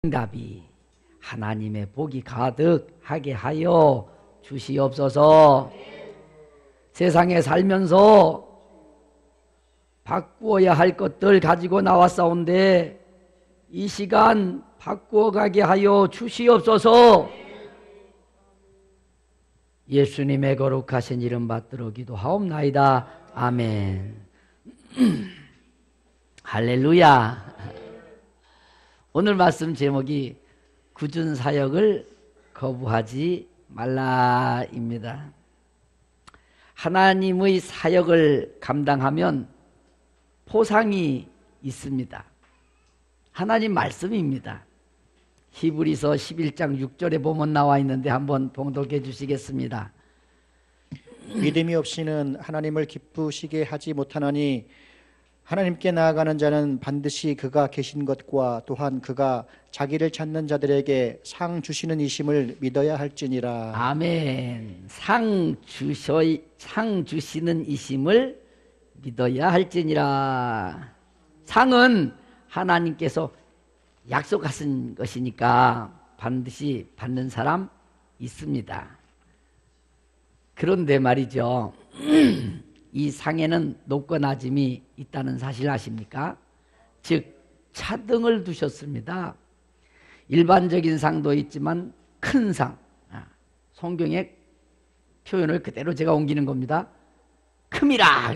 응답이 하나님의 복이 가득하게 하여 주시옵소서. 세상에 살면서 바꾸어야 할 것들 가지고 나왔사온데 이 시간 바꾸어 가게 하여 주시옵소서. 예수님의 거룩하신 이름 받들어 기도하옵나이다. 아멘. 할렐루야. 오늘 말씀 제목이 굳은 사역을 거부하지 말라입니다. 하나님의 사역을 감당하면 보상이 있습니다. 하나님 말씀입니다. 히브리서 11장 6절에 보면 나와 있는데 한번 봉독해 주시겠습니다. 믿음이 없이는 하나님을 기쁘시게 하지 못하나니 하나님께 나아가는 자는 반드시 그가 계신 것과 또한 그가 자기를 찾는 자들에게 상 주시는 이심을 믿어야 할지니라. 아멘. 상 주시는 이심을 믿어야 할지니라. 상은 하나님께서 약속하신 것이니까 반드시 받는 사람 있습니다. 그런데 말이죠. 이 상에는 높고 낮음이 있다는 사실 아십니까? 즉 차등을 두셨습니다. 일반적인 상도 있지만 큰 상, 성경의 표현을 그대로 제가 옮기는 겁니다. 큼이라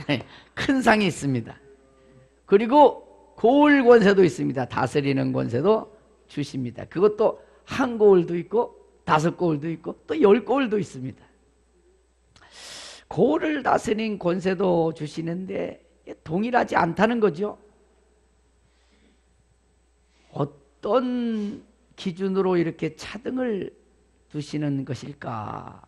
큰 상이 있습니다. 그리고 고을 권세도 있습니다. 다스리는 권세도 주십니다. 그것도 한 고을도 있고 5고을도 있고 또 10고을도 있습니다. 고을을 다스린 권세도 주시는데 동일하지 않다는 거죠. 어떤 기준으로 이렇게 차등을 두시는 것일까?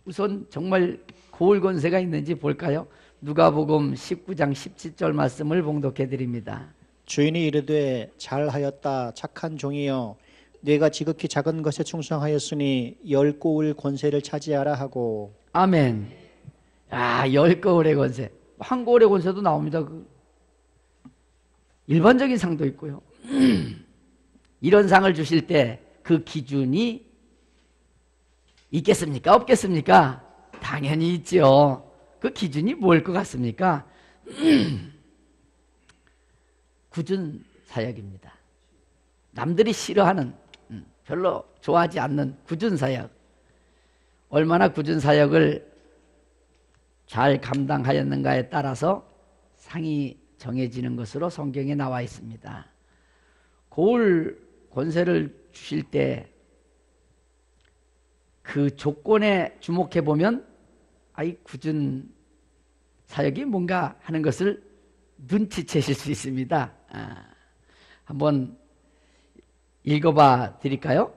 우선 정말 고을 권세가 있는지 볼까요? 누가복음 19장 17절 말씀을 봉독해 드립니다. 주인이 이르되 잘하였다 착한 종이여 네가 지극히 작은 것에 충성하였으니 10고을 권세를 차지하라 하고. 아멘. 10고을의 권세, 한 고을의 권세도 나옵니다. 일반적인 상도 있고요. 이런 상을 주실 때 그 기준이 있겠습니까? 없겠습니까? 당연히 있죠. 그 기준이 뭘 것 같습니까? 굳은 사역입니다. 남들이 싫어하는, 별로 좋아하지 않는 굳은 사역. 얼마나 굳은 사역을 잘 감당하였는가에 따라서 상이 정해지는 것으로 성경에 나와 있습니다. 고을 권세를 주실 때 그 조건에 주목해 보면 이 굳은 사역이 뭔가 하는 것을 눈치채실 수 있습니다. 한번 읽어봐 드릴까요?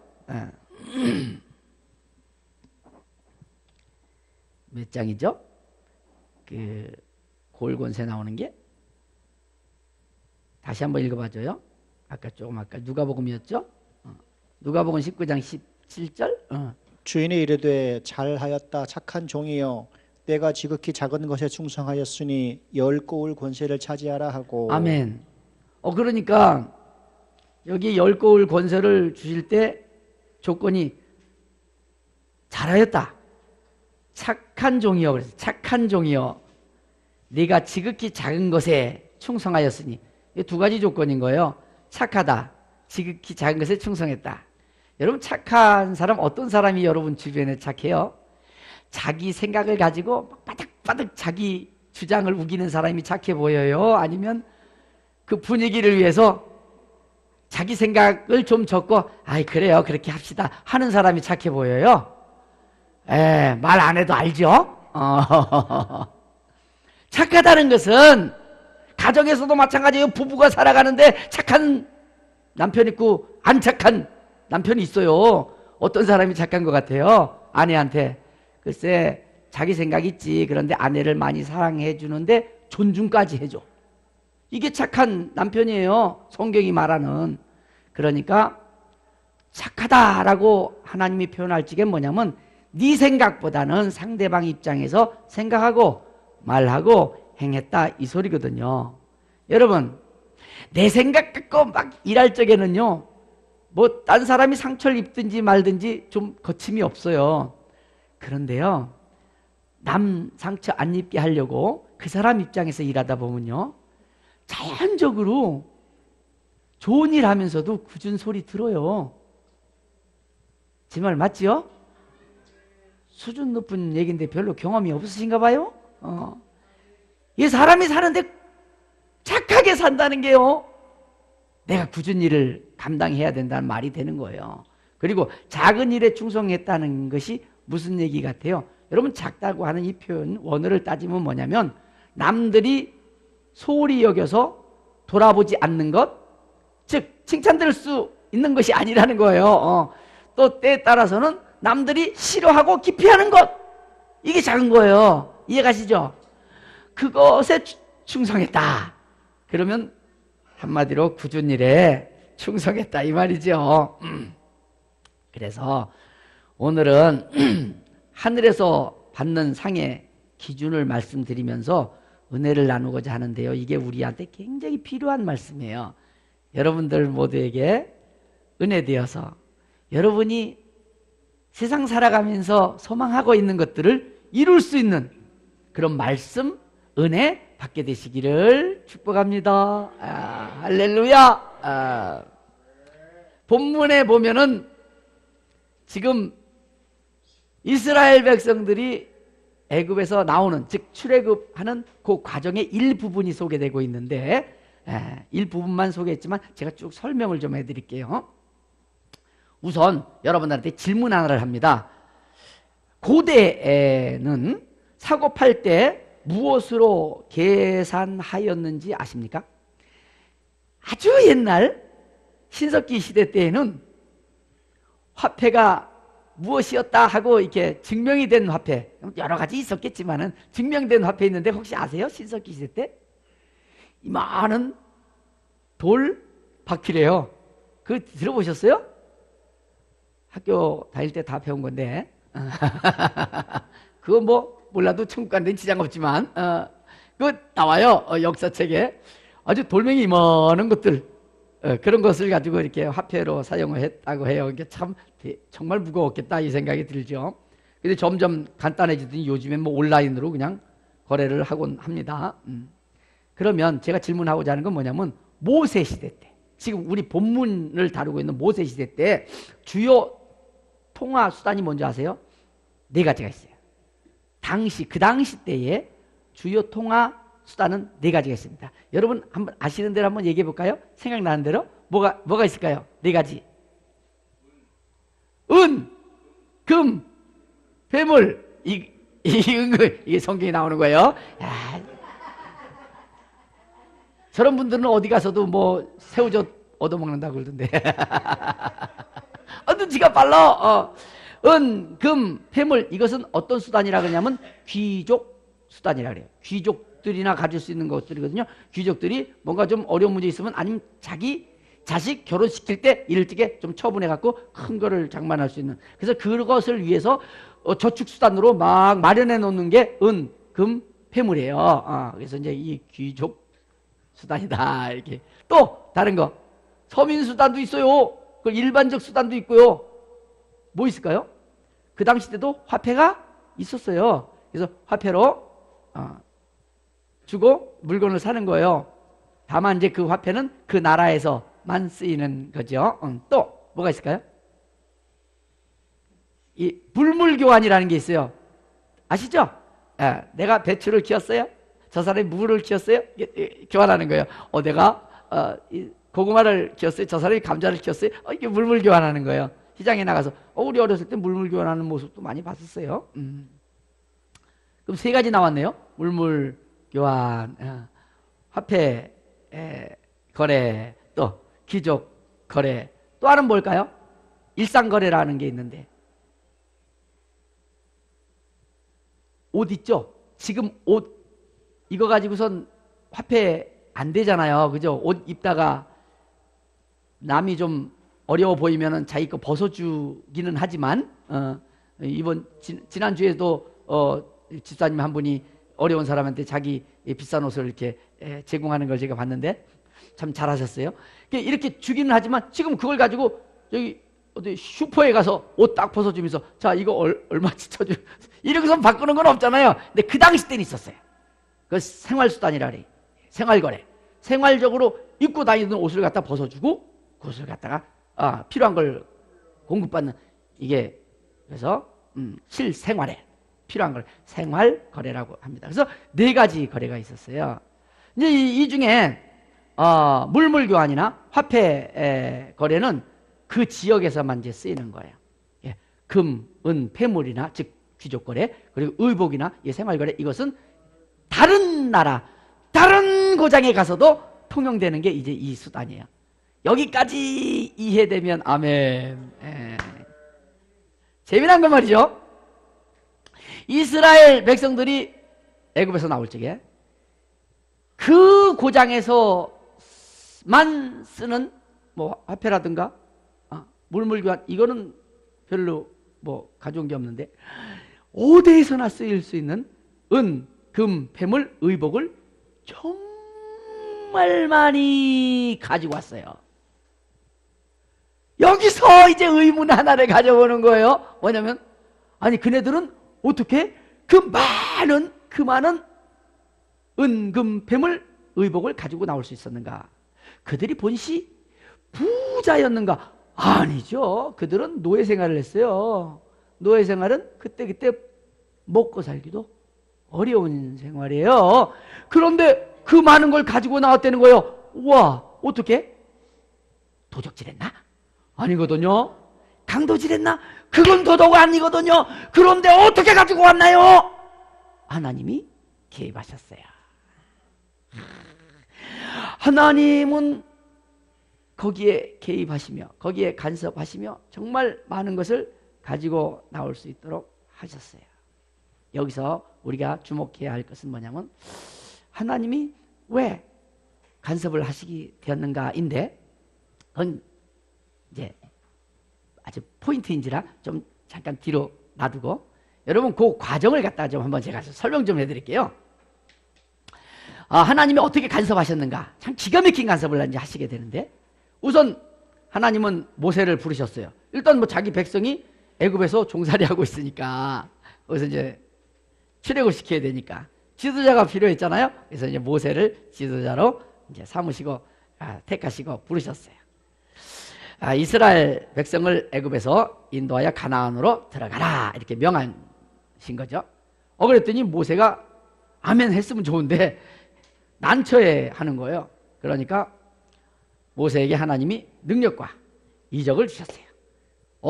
몇 장이죠? 그 고을 권세 나오는 게 다시 한번 읽어봐줘요. 아까 누가복음이었죠? 누가복음 19장 17절. 주인이 이르되 잘하였다 착한 종이여 내가 지극히 작은 것에 충성하였으니 10고을 권세를 차지하라 하고. 아멘. 그러니까 여기 10고을 권세를 주실 때 조건이 잘하였다 착한 종이여. 그래서 착한 종이여 네가 지극히 작은 것에 충성하였으니 이 두 가지 조건인 거예요. 착하다, 지극히 작은 것에 충성했다. 여러분 착한 사람 어떤 사람이 여러분 주변에 착해요? 자기 생각을 가지고 바득바득 자기 주장을 우기는 사람이 착해 보여요? 아니면 그 분위기를 위해서 자기 생각을 좀 적고 그래요 그렇게 합시다 하는 사람이 착해 보여요? 말 안 해도 알죠? 착하다는 것은 가정에서도 마찬가지예요. 부부가 살아가는데 착한 남편 있고 안 착한 남편이 있어요. 어떤 사람이 착한 것 같아요? 아내한테 글쎄 자기 생각 있지. 그런데 아내를 많이 사랑해 주는데 존중까지 해줘. 이게 착한 남편이에요. 성경이 말하는. 그러니까 착하다라고 하나님이 표현할 적에 뭐냐면 네 생각보다는 상대방 입장에서 생각하고 말하고 행했다 이 소리거든요. 여러분 내 생각 갖고 막 일할 적에는요 뭐 딴 사람이 상처를 입든지 말든지 좀 거침이 없어요. 그런데요, 남 상처 안 입게 하려고 그 사람 입장에서 일하다 보면요, 자연적으로 좋은 일 하면서도 굳은 소리 들어요. 제 말 맞지요? 수준 높은 얘기인데 별로 경험이 없으신가 봐요? 이 사람이 사는데 착하게 산다는 게요, 내가 굳은 일을 감당해야 된다는 말이 되는 거예요. 그리고 작은 일에 충성했다는 것이 무슨 얘기 같아요? 여러분, 작다고 하는 이 표현 원어를 따지면 뭐냐면, 남들이 소홀히 여겨서 돌아보지 않는 것, 즉 칭찬될 수 있는 것이 아니라는 거예요. 또 때에 따라서는 남들이 싫어하고 기피하는 것, 이게 작은 거예요. 이해가시죠? 그것에 충성했다. 그러면 한마디로 굳은 일에 충성했다 이 말이죠. 그래서 오늘은 하늘에서 받는 상의 기준을 말씀드리면서 은혜를 나누고자 하는데요, 이게 우리한테 굉장히 필요한 말씀이에요. 여러분들 모두에게 은혜 되어서 여러분이 세상 살아가면서 소망하고 있는 것들을 이룰 수 있는 그런 말씀, 은혜 받게 되시기를 축복합니다. 할렐루야. 본문에 보면은 지금 이스라엘 백성들이 애굽에서 나오는, 즉 출애굽하는 그 과정의 일부분이 소개되고 있는데, 일부분만 소개했지만 제가 쭉 설명을 좀 해드릴게요. 우선 여러분들한테 질문 하나를 합니다. 고대에는 사고 팔 때 무엇으로 계산하였는지 아십니까? 아주 옛날 신석기 시대 때에는 화폐가 무엇이었다 하고 이렇게 증명이 된 화폐, 여러 가지 있었겠지만은 증명된 화폐 있는데, 혹시 아세요? 신석기 시대 때 이 많은 돌 바퀴래요. 그거 들어보셨어요? 학교 다닐 때 다 배운 건데 그거 뭐 몰라도 천국 가는 데는 지장 없지만 그거 나와요. 역사책에 아주 돌멩이 이만한 것들, 그런 것을 가지고 이렇게 화폐로 사용을 했다고 해요. 이게 참 정말 무거웠겠다 이 생각이 들죠. 근데 점점 간단해지더니 요즘엔 뭐 온라인으로 그냥 거래를 하곤 합니다. 그러면 제가 질문하고자 하는 건 뭐냐면, 모세 시대 때, 지금 우리 본문을 다루고 있는 모세 시대 때 주요 통화 수단이 뭔지 아세요? 네 가지가 있어요. 그 당시 때에 주요 통화 수단은 네 가지가 있습니다. 여러분 한번 아시는 대로 한번 얘기해 볼까요? 생각나는 대로 뭐가 있을까요? 네 가지. 은, 금, 배물. 이게 성경에 나오는 거예요. 저런 분들은 어디 가서도 뭐 새우젓 얻어먹는다고 그러던데 얻은지가 빨라. 은, 금, 폐물, 이것은 어떤 수단이라 그러냐면 귀족 수단이라 그래요. 귀족들이나 가질 수 있는 것들이거든요. 귀족들이 뭔가 좀 어려운 문제 있으면, 아니면 자기 자식 결혼시킬 때 이를 적에 좀 처분해 갖고 큰 거를 장만할 수 있는, 그래서 그것을 위해서 저축 수단으로 막 마련해 놓는 게 은, 금, 폐물이에요. 그래서 이제 이 귀족 수단이다 이렇게. 또 다른 거, 서민 수단도 있어요. 그 일반적 수단도 있고요. 뭐 있을까요? 그 당시 때도 화폐가 있었어요. 그래서 화폐로 주고 물건을 사는 거예요. 다만 이제 그 화폐는 그 나라에서만 쓰이는 거죠. 또 뭐가 있을까요? 이 물물교환이라는 게 있어요. 아시죠? 내가 배추를 키웠어요. 저 사람이 무를 키웠어요. 교환하는 거예요. 내가 고구마를 키웠어요. 저 사람이 감자를 키웠어요. 이게 물물교환하는 거예요. 시장에 나가서 우리 어렸을 때 물물교환하는 모습도 많이 봤었어요. 그럼 세 가지 나왔네요. 물물교환, 화폐 거래, 또 귀족 거래, 또 하나는 뭘까요? 일상거래라는 게 있는데, 옷 있죠? 지금 옷 이거 가지고선 화폐 안 되잖아요. 그죠? 옷 입다가 남이 좀 어려워 보이면은 자기 거 벗어주기는 하지만, 지난주에도 집사님 한 분이 어려운 사람한테 자기 비싼 옷을 이렇게 제공하는 걸 제가 봤는데 참 잘하셨어요. 이렇게 주기는 하지만 지금 그걸 가지고 여기 어디 슈퍼에 가서 옷 딱 벗어주면서 자 이거 얼마치 쳐줘 이렇게서 바꾸는 건 없잖아요. 근데 그 당시 때는 있었어요. 그 생활수단이라 그래. 생활거래. 생활적으로 입고 다니던 옷을 갖다 벗어주고 그 옷을 갖다가 필요한 걸 공급받는 이게 그래서 실생활에 필요한 걸 생활거래라고 합니다. 그래서 4가지 거래가 있었어요. 이제 이 중에 물물교환이나 화폐 거래는 그 지역에서만 이제 쓰이는 거예요. 예, 금, 은, 폐물이나 즉 귀족거래 그리고 의복이나 생활거래 이것은 다른 나라, 다른 고장에 가서도 통용되는 게 이제 이 수단이에요. 여기까지 이해되면 아멘. 예. 재미난 거 말이죠. 이스라엘 백성들이 애굽에서 나올 적에 그 고장에서만 쓰는 뭐 화폐라든가 물물교환 이거는 별로 뭐 가져온 게 없는데 어디에서나 쓰일 수 있는 은, 금, 폐물, 의복을 정말 많이 가지고 왔어요. 여기서 이제 의문 하나를 가져보는 거예요. 뭐냐면 아니 그네들은 어떻게 그 많은 은, 금, 폐물, 의복을 가지고 나올 수 있었는가? 그들이 본시 부자였는가? 아니죠. 그들은 노예 생활을 했어요. 노예 생활은 그때그때 먹고 살기도 어려운 생활이에요. 그런데 그 많은 걸 가지고 나왔다는 거예요. 와, 어떻게? 도적질했나? 아니거든요. 강도질했나? 그건 도덕 아니거든요. 그런데 어떻게 가지고 왔나요? 하나님이 개입하셨어요. 하나님은 거기에 개입하시며 거기에 간섭하시며 정말 많은 것을 가지고 나올 수 있도록 하셨어요. 여기서 우리가 주목해야 할 것은 뭐냐면 하나님이 왜 간섭을 하시게 되었는가인데 그건 이제 아주 포인트인지라 좀 잠깐 뒤로 놔두고 여러분 그 과정을 갖다가 좀 한번 제가 설명 좀 해드릴게요. 하나님이 어떻게 간섭하셨는가? 참 기가 막힌 간섭을 이제 하시게 되는데 우선 하나님은 모세를 부르셨어요. 일단 뭐 자기 백성이 애굽에서 종살이하고 있으니까 그래서 이제 출애굽 시켜야 되니까 지도자가 필요했잖아요. 그래서 이제 모세를 지도자로 이제 삼으시고 택하시고 부르셨어요. 이스라엘 백성을 애굽에서 인도하여 가나안으로 들어가라 이렇게 명하신 거죠. 그랬더니 모세가 아멘 했으면 좋은데 난처해 하는 거예요. 그러니까 모세에게 하나님이 능력과 이적을 주셨어요.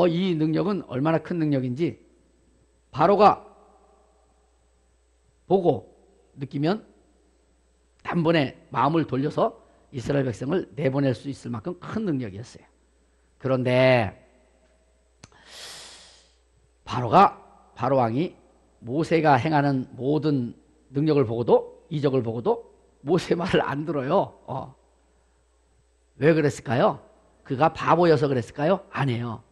이 능력은 얼마나 큰 능력인지 바로가 보고 느끼면 단번에 마음을 돌려서 이스라엘 백성을 내보낼 수 있을 만큼 큰 능력이었어요. 그런데 바로 왕이 모세가 행하는 모든 능력을 보고도 이적을 보고도 모세 말을 안 들어요. 왜 그랬을까요? 그가 바보여서 그랬을까요? 아니에요.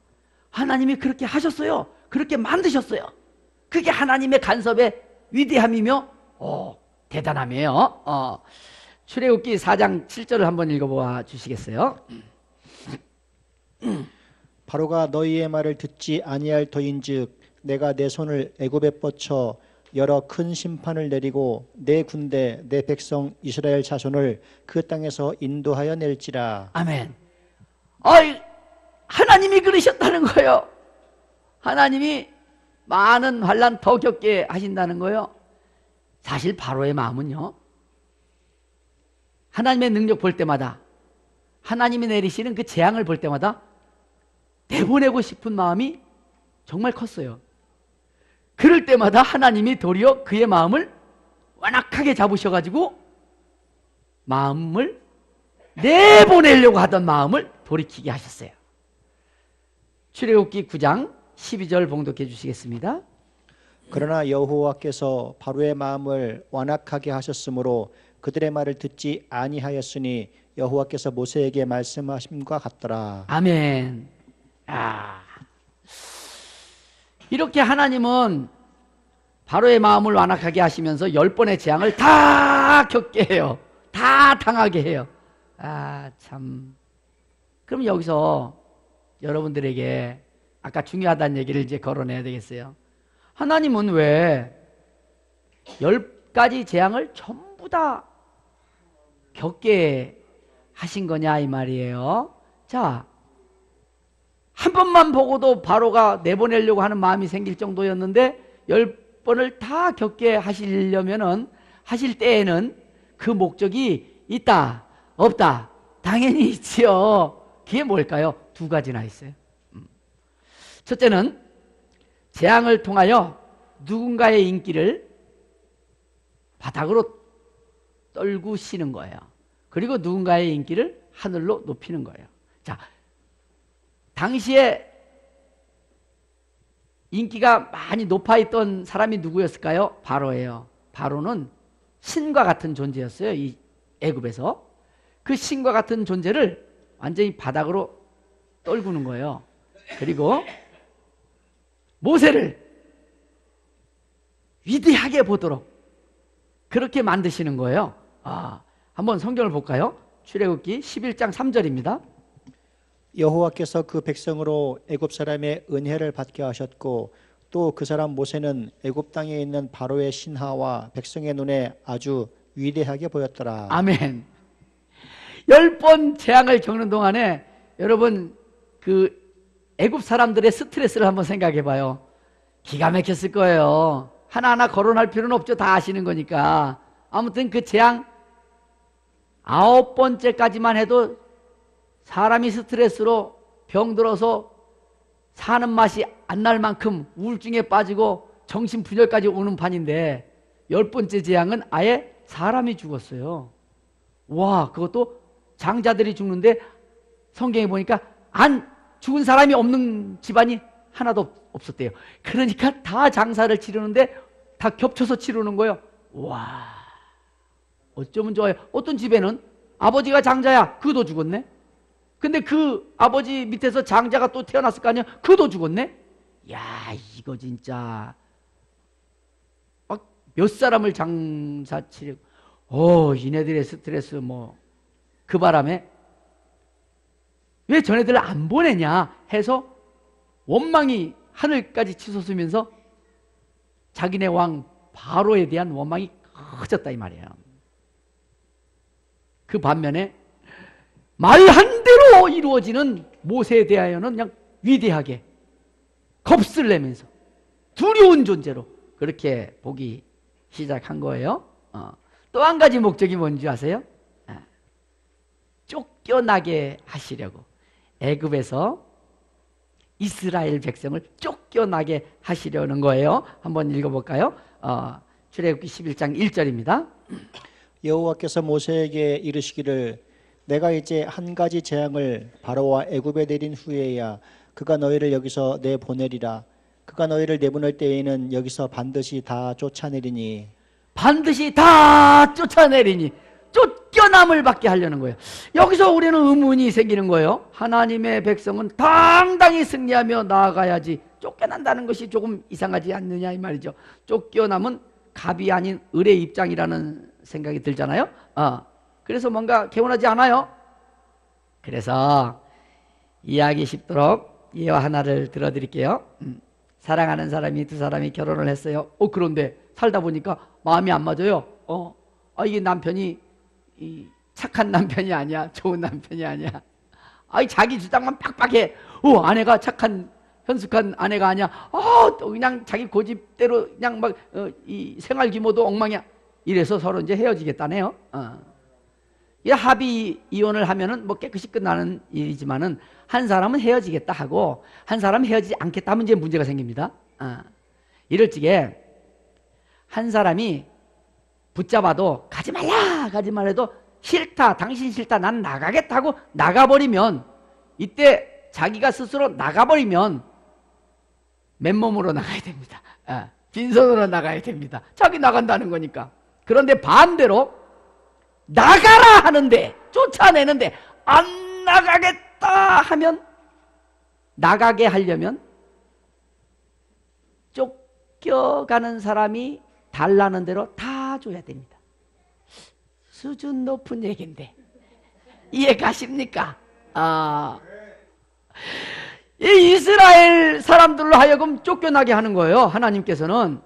하나님이 그렇게 하셨어요. 그렇게 만드셨어요. 그게 하나님의 간섭의 위대함이며 대단함이에요. 출애굽기 4장 7절을 한번 읽어보아 주시겠어요? 바로가 너희의 말을 듣지 아니할 터인즉 내가 내 손을 애굽에 뻗쳐 여러 큰 심판을 내리고 내 군대 내 백성 이스라엘 자손을 그 땅에서 인도하여 낼지라. 아멘. 하나님이 그러셨다는 거예요. 하나님이 많은 환난 더 겪게 하신다는 거예요. 사실 바로의 마음은요, 하나님의 능력 볼 때마다 하나님이 내리시는 그 재앙을 볼 때마다 내보내고 싶은 마음이 정말 컸어요. 그럴 때마다 하나님이 도리어 그의 마음을 완악하게 잡으셔가지고 마음을 내보내려고 하던 마음을 돌이키게 하셨어요. 출애굽기 9장 12절 봉독해 주시겠습니다. 그러나 여호와께서 바로의 마음을 완악하게 하셨으므로 그들의 말을 듣지 아니하였으니 여호와께서 모세에게 말씀하심과 같더라. 아멘. 이렇게 하나님은 바로의 마음을 완악하게 하시면서 10번의 재앙을 다 겪게 해요. 다 당하게 해요. 참. 그럼 여기서 여러분들에게 아까 중요하다는 얘기를 이제 거론해야 되겠어요. 하나님은 왜 10가지 재앙을 전부 다 겪게 하신 거냐 이 말이에요. 자, 한 번만 보고도 바로가 내보내려고 하는 마음이 생길 정도였는데 10번을 다 겪게 하시려면은 하실 때에는 그 목적이 있다 없다 당연히 있지요. 그게 뭘까요? 두 가지나 있어요. 첫째는 재앙을 통하여 누군가의 인기를 바닥으로 떨구시는 거예요. 그리고 누군가의 인기를 하늘로 높이는 거예요. 자, 당시에 인기가 많이 높아있던 사람이 누구였을까요? 바로예요. 바로는 신과 같은 존재였어요. 이 애굽에서. 그 신과 같은 존재를 완전히 바닥으로 떨구는 거예요. 그리고 모세를 위대하게 보도록 그렇게 만드시는 거예요. 한번 성경을 볼까요? 출애굽기 11장 3절입니다. 여호와께서 그 백성으로 애굽 사람의 은혜를 받게 하셨고 또 그 사람 모세는 애굽 땅에 있는 바로의 신하와 백성의 눈에 아주 위대하게 보였더라. 아멘. 10번 재앙을 겪는 동안에 여러분 그 애굽 사람들의 스트레스를 한번 생각해 봐요. 기가 막혔을 거예요. 하나하나 거론할 필요는 없죠. 다 아시는 거니까. 아무튼 그 재앙 9번째까지만 해도 사람이 스트레스로 병들어서 사는 맛이 안 날 만큼 우울증에 빠지고 정신분열까지 오는 판인데 10번째 재앙은 아예 사람이 죽었어요. 와, 그것도 장자들이 죽는데 성경에 보니까 안 죽은 사람이 없는 집안이 하나도 없었대요. 그러니까 다 장사를 치르는데 다 겹쳐서 치르는 거예요. 와, 어쩌면 좋아요. 어떤 집에는 아버지가 장자야. 그도 죽었네. 근데 그 아버지 밑에서 장자가 또 태어났을 거 아니야. 그도 죽었네. 야, 이거 진짜 막 몇 사람을 장사 치르고 이네들의 스트레스 그 바람에 왜 전애들을 안 보내냐 해서 원망이 하늘까지 치솟으면서 자기네 왕 바로에 대한 원망이 커졌다 이 말이에요. 그 반면에 말한 대로 이루어지는 모세에 대하여는 그냥 위대하게 겁을 내면서 두려운 존재로 그렇게 보기 시작한 거예요. 또 한 가지 목적이 뭔지 아세요? 쫓겨나게 하시려고 애굽에서 이스라엘 백성을 쫓겨나게 하시려는 거예요. 한번 읽어볼까요? 출애굽기 11장 1절입니다. 여호와께서 모세에게 이르시기를 내가 이제 한 가지 재앙을 바로와 애굽에 내린 후에야 그가 너희를 여기서 내보내리라. 그가 너희를 내보낼 때에는 여기서 반드시 다 쫓아내리니. 반드시 다 쫓아내리니. 쫓겨남을 받게 하려는 거예요. 여기서 우리는 의문이 생기는 거예요. 하나님의 백성은 당당히 승리하며 나아가야지 쫓겨난다는 것이 조금 이상하지 않느냐 이 말이죠. 쫓겨남은 갑이 아닌 을의 입장이라는 생각이 들잖아요. 그래서 뭔가 개운하지 않아요. 그래서 이해하기 쉽도록 예화 하나를 들어드릴게요. 사랑하는 사람이 두 사람이 결혼을 했어요. 그런데 살다 보니까 마음이 안 맞아요. 이게 남편이 착한 남편이 아니야. 좋은 남편이 아니야. 자기 주장만 빡빡해. 아내가 착한 현숙한 아내가 아니야. 또 그냥 자기 고집대로 그냥 막 이 생활 규모도 엉망이야. 이래서 서로 이제 헤어지겠다네요. 이 합의 이혼을 하면은 깨끗이 끝나는 일이지만은 한 사람은 헤어지겠다 하고 한 사람은 헤어지지 않겠다 하면 이제 문제가 생깁니다. 이럴 적에 한 사람이 붙잡아도 가지 말라 가지 말아도 싫다 당신 싫다 난 나가겠다 하고 나가버리면 이때 자기가 스스로 나가버리면 맨몸으로 나가야 됩니다. 빈손으로 나가야 됩니다. 자기 나간다는 거니까. 그런데 반대로 나가라 하는데 쫓아내는데 안 나가겠다 하면 나가게 하려면 쫓겨가는 사람이 달라는 대로 다 줘야 됩니다. 수준 높은 얘기인데 이해 가십니까? 이 이스라엘 사람들로 하여금 쫓겨나게 하는 거예요. 하나님께서는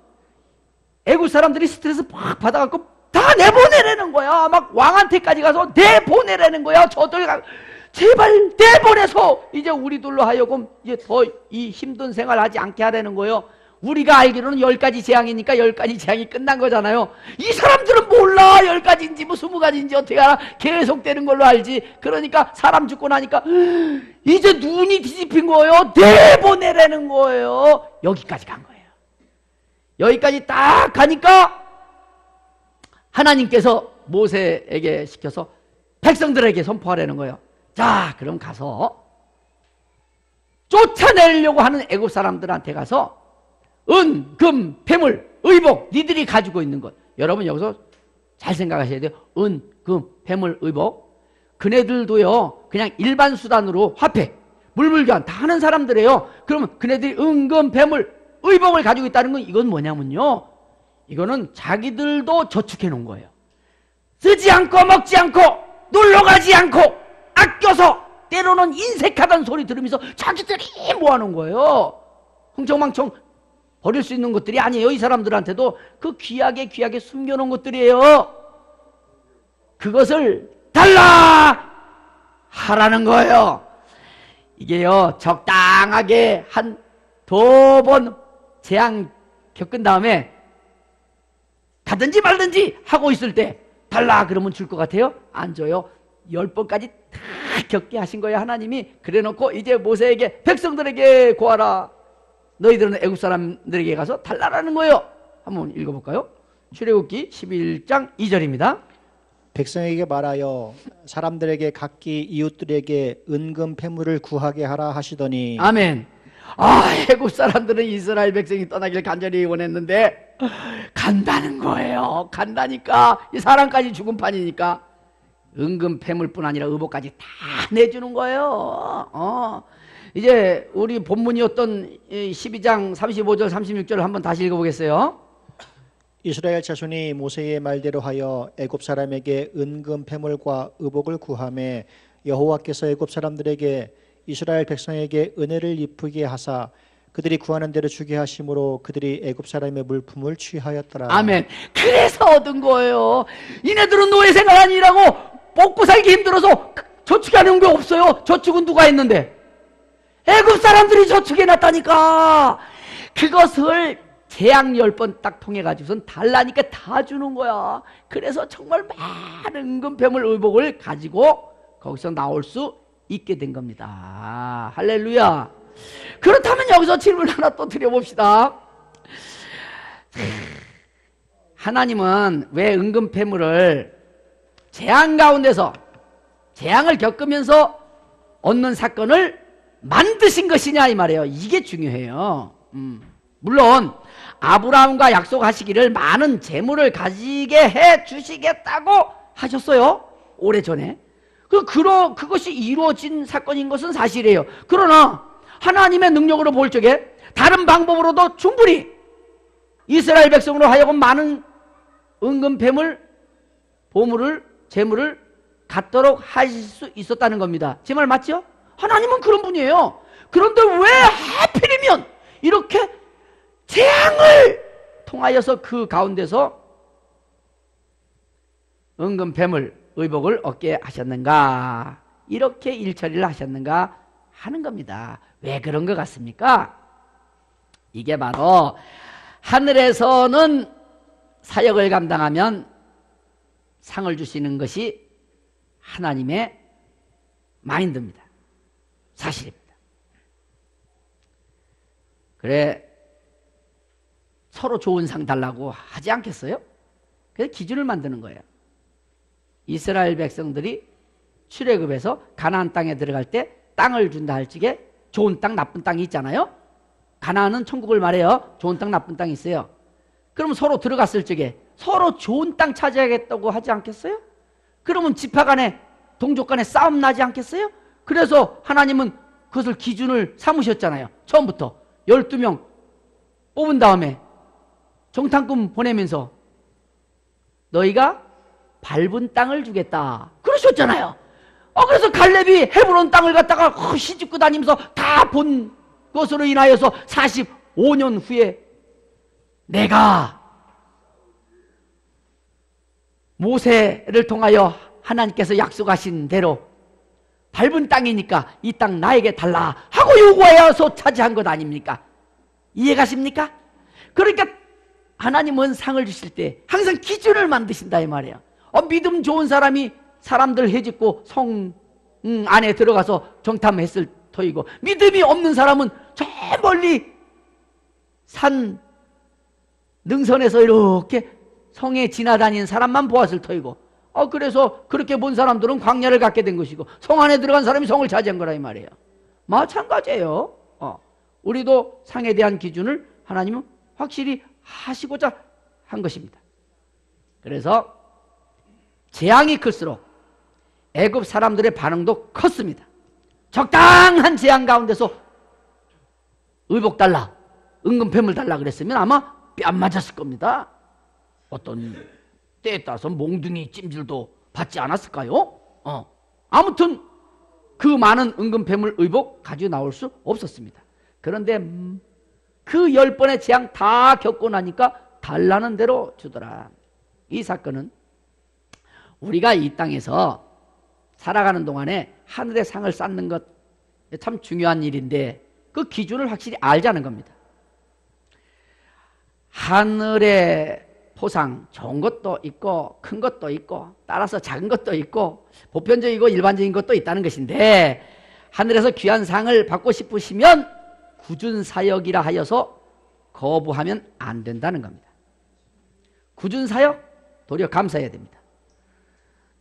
애국 사람들이 스트레스 팍 받아갖고 다 내보내라는 거야. 막 왕한테까지 가서 내보내라는 거야. 저들 제발 내보내서 이제 우리들로 하여금 이제 더 이 힘든 생활 하지 않게 하라는 거예요. 우리가 알기로는 10가지 재앙이니까 10가지 재앙이 끝난 거잖아요. 이 사람들은 몰라. 10가지인지 뭐 20가지인지 어떻게 알아. 계속되는 걸로 알지. 그러니까 사람 죽고 나니까 이제 눈이 뒤집힌 거예요. 내보내라는 거예요. 여기까지 간 거예요. 여기까지 딱 가니까 하나님께서 모세에게 시켜서 백성들에게 선포하라는 거예요. 자, 그럼 가서 쫓아내려고 하는 애국 사람들한테 가서 은, 금, 폐물, 의복, 니들이 가지고 있는 것. 여러분 여기서 잘 생각하셔야 돼요. 은, 금, 폐물, 의복. 그네들도요 그냥 일반 수단으로 화폐, 물물교환 다 하는 사람들이에요. 그러면 그네들이 은, 금, 폐물, 의복을 가지고 있다는 건 이건 뭐냐면요, 이거는 자기들도 저축해 놓은 거예요. 쓰지 않고 먹지 않고 놀러가지 않고 아껴서 때로는 인색하다는 소리 들으면서 자기들이 모아놓은 거예요. 흥청망청 버릴 수 있는 것들이 아니에요. 이 사람들한테도 그 귀하게 숨겨놓은 것들이에요. 그것을 달라 하라는 거예요. 이게요 적당하게 한 2번 재앙 겪은 다음에 가든지 말든지 하고 있을 때 달라 그러면 줄 것 같아요? 안 줘요. 10번까지 다 겪게 하신 거예요. 하나님이. 그래 놓고 이제 모세에게 백성들에게 고하라. 너희들은 애국 사람들에게 가서 달라라는 거예요. 한번 읽어볼까요? 출애굽기 11장 2절입니다. 백성에게 말하여 사람들에게 각기 이웃들에게 은금 패물을 구하게 하라 하시더니. 아멘. 애국 사람들은 이스라엘 백성이 떠나길 간절히 원했는데 간다는 거예요. 간다니까. 이 사람까지 죽은 판이니까 은금 패물뿐 아니라 의복까지 다 내주는 거예요. 이제 우리 본문이었던 12장 35절 36절을 한번 다시 읽어보겠어요. 이스라엘 자손이 모세의 말대로 하여 애굽 사람에게 은금 패물과 의복을 구하매 여호와께서 애굽 사람들에게 이스라엘 백성에게 은혜를 입히게 하사 그들이 구하는 대로 주게 하심으로 그들이 애굽 사람의 물품을 취하였더라. 아멘. 그래서 얻은 거예요. 이네들은 노예 생활 아니라고 먹고 살기 힘들어서 저축하는 게 없어요. 저축은 누가 했는데? 애굽 사람들이 저축해놨다니까. 그것을 재앙 10번 딱 통해가지고선 달라니까 다 주는 거야. 그래서 정말 많은 은금패물 의복을 가지고 거기서 나올 수 있게 된 겁니다. 할렐루야. 그렇다면 여기서 질문 하나 또 드려봅시다. 하나님은 왜 은금패물을 재앙 가운데서 재앙을 겪으면서 얻는 사건을 만드신 것이냐 이 말이에요. 이게 중요해요. 물론 아브라함과 약속하시기를 많은 재물을 가지게 해 주시겠다고 하셨어요. 오래전에. 그것이 이루어진 사건인 것은 사실이에요. 그러나 하나님의 능력으로 볼 적에 다른 방법으로도 충분히 이스라엘 백성으로 하여금 많은 은금패물, 보물을, 재물을 갖도록 하실 수 있었다는 겁니다. 제 말 맞죠? 하나님은 그런 분이에요. 그런데 왜 하필이면 이렇게 재앙을 통하여서 그 가운데서 은금패물, 의복을 얻게 하셨는가? 이렇게 일처리를 하셨는가 하는 겁니다. 왜 그런 것 같습니까? 이게 바로 하늘에서는 사역을 감당하면 상을 주시는 것이 하나님의 마인드입니다. 사실입니다. 그래 서로 좋은 상 달라고 하지 않겠어요? 그래서 기준을 만드는 거예요. 이스라엘 백성들이 출애굽에서 가나안 땅에 들어갈 때 땅을 준다 할 적에 좋은 땅 나쁜 땅이 있잖아요. 가나안은 천국을 말해요. 좋은 땅 나쁜 땅이 있어요. 그러면 서로 들어갔을 적에 서로 좋은 땅 차지하겠다고 하지 않겠어요? 그러면 지파 간에 동족 간에 싸움 나지 않겠어요? 그래서 하나님은 그것을 기준을 삼으셨잖아요. 처음부터 12명 뽑은 다음에 정탐꾼 보내면서 너희가 밟은 땅을 주겠다 그러셨잖아요. 그래서 갈렙이 헤브론 땅을 갖다가 시집고 다니면서 다 본 것으로 인하여서 45년 후에 내가 모세를 통하여 하나님께서 약속하신 대로 밟은 땅이니까 이 땅 나에게 달라 하고 요구하여서 차지한 것 아닙니까? 이해가십니까? 그러니까 하나님은 상을 주실 때 항상 기준을 만드신다 이 말이에요. 믿음 좋은 사람이 사람들 해집고 성 안에 들어가서 정탐했을 터이고, 믿음이 없는 사람은 저 멀리 산 능선에서 이렇게 성에 지나다니는 사람만 보았을 터이고, 그래서 그렇게 본 사람들은 광야를 갖게 된 것이고, 성 안에 들어간 사람이 성을 차지한 거라 이 말이에요. 마찬가지예요. 우리도 상에 대한 기준을 하나님은 확실히 하시고자 한 것입니다. 그래서 재앙이 클수록 애굽 사람들의 반응도 컸습니다. 적당한 재앙 가운데서 의복 달라, 은금패물 달라 그랬으면 아마 뺨 맞았을 겁니다. 어떤 때에 따라서 몽둥이 찜질도 받지 않았을까요? 아무튼 그 많은 은금패물 의복 가지고 나올 수 없었습니다. 그런데 그 10번의 재앙 다 겪고 나니까 달라는 대로 주더라. 이 사건은 우리가 이 땅에서 살아가는 동안에 하늘의 상을 쌓는 것 참 중요한 일인데, 그 기준을 확실히 알자는 겁니다. 하늘의 포상, 좋은 것도 있고 큰 것도 있고 따라서 작은 것도 있고 보편적이고 일반적인 것도 있다는 것인데, 하늘에서 귀한 상을 받고 싶으시면 굳은 사역이라 하여서 거부하면 안 된다는 겁니다. 굳은 사역? 도리어 감사해야 됩니다.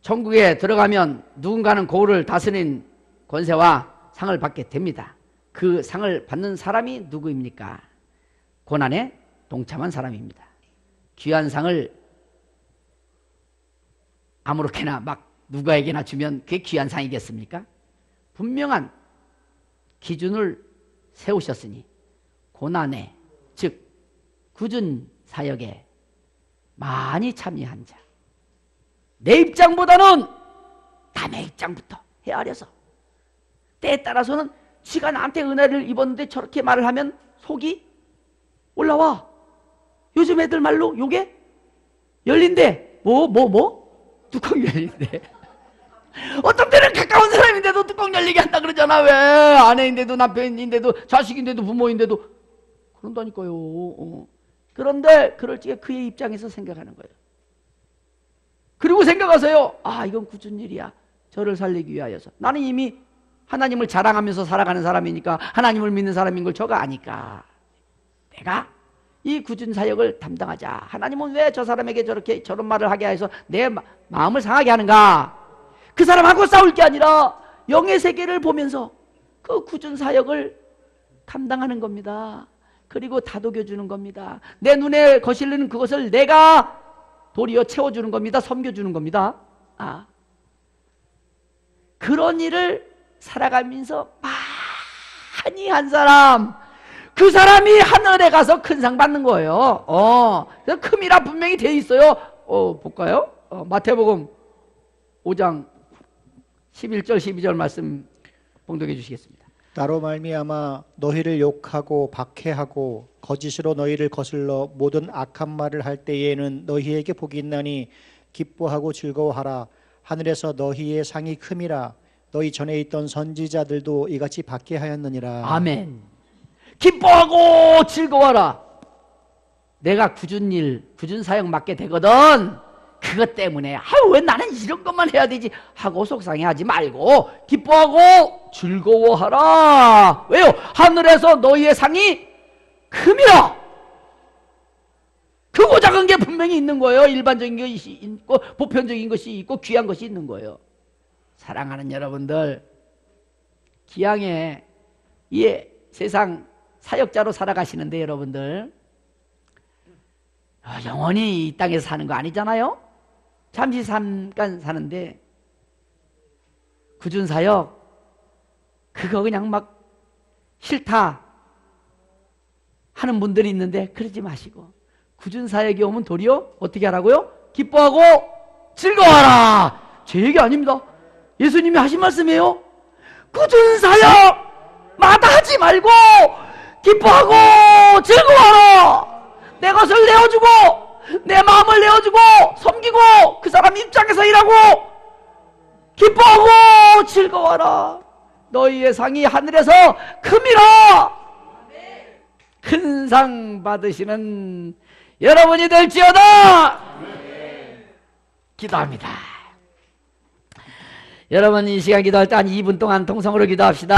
천국에 들어가면 누군가는 고을을 다스리는 권세와 상을 받게 됩니다. 그 상을 받는 사람이 누구입니까? 고난에 동참한 사람입니다. 귀한 상을 아무렇게나 막 누구에게나 주면 그게 귀한 상이겠습니까? 분명한 기준을 세우셨으니 고난에, 즉 굳은 사역에 많이 참여한 자, 내 입장보다는 남의 입장부터 헤아려서, 때에 따라서는 지가 나한테 은혜를 입었는데 저렇게 말을 하면 속이 올라와. 요즘 애들 말로 요게 열린대. 뚜껑 열린대. 어떤 때는 가까운 사람인데도 뚜껑 열리게 한다 그러잖아. 왜? 아내인데도 남편인데도 자식인데도 부모인데도 그런다니까요. 그런데 그럴 적에 그의 입장에서 생각하는 거예요. 그리고 생각하세요. 이건 굳은 일이야. 저를 살리기 위하여서. 나는 이미 하나님을 자랑하면서 살아가는 사람이니까, 하나님을 믿는 사람인 걸 저가 아니까 내가 이 굳은 사역을 담당하자. 하나님은 왜 저 사람에게 저런 말을 하게 해서 내 마음을 상하게 하는가? 그 사람하고 싸울 게 아니라 영의 세계를 보면서 그 굳은 사역을 감당하는 겁니다. 그리고 다독여주는 겁니다. 내 눈에 거슬리는 그것을 내가 도리어 채워주는 겁니다. 섬겨주는 겁니다. 그런 일을 살아가면서 많이 한 사람, 그 사람이 하늘에 가서 큰 상 받는 거예요. 금이라 분명히 돼 있어요. 볼까요? 마태복음 5장 11절 12절 말씀 봉독해 주시겠습니다. 나로 말미암아 너희를 욕하고 박해하고 거짓으로 너희를 거슬러 모든 악한 말을 할 때에는 너희에게 복이 있나니 기뻐하고 즐거워하라. 하늘에서 너희의 상이 큼이라. 너희 전에 있던 선지자들도 이같이 받게 하였느니라. 아멘. 기뻐하고 즐거워하라. 내가 굳은 일, 굳은 사역 맡게 되거든. 그것 때문에 왜 나는 이런 것만 해야 되지 하고 속상해하지 말고 기뻐하고 즐거워하라. 왜요? 하늘에서 너희의 상이 큼이라. 크고 작은 게 분명히 있는 거예요. 일반적인 것이 있고 보편적인 것이 있고 귀한 것이 있는 거예요. 사랑하는 여러분들, 기왕에 이 세상 사역자로 살아가시는데 여러분들 영원히 이 땅에서 사는 거 아니잖아요. 잠시 잠깐 사는데 굳은 사역 그거 그냥 막 싫다 하는 분들이 있는데 그러지 마시고 굳은 사역이 오면 도리어 어떻게 하라고요? 기뻐하고 즐거워하라. 제 얘기 아닙니다. 예수님이 하신 말씀이에요. 굳은 사역 마다하지 말고 기뻐하고 즐거워하라. 내 것을 내어주고 내 마음을 내어주고 섬기고 그 사람 입장에서 일하고 기뻐하고 즐거워하라. 너희의 상이 하늘에서 큼이라. 큰 상 받으시는 여러분이 될지어다. 기도합니다. 여러분 이 시간 기도할 때 한 2분 동안 통성으로 기도합시다.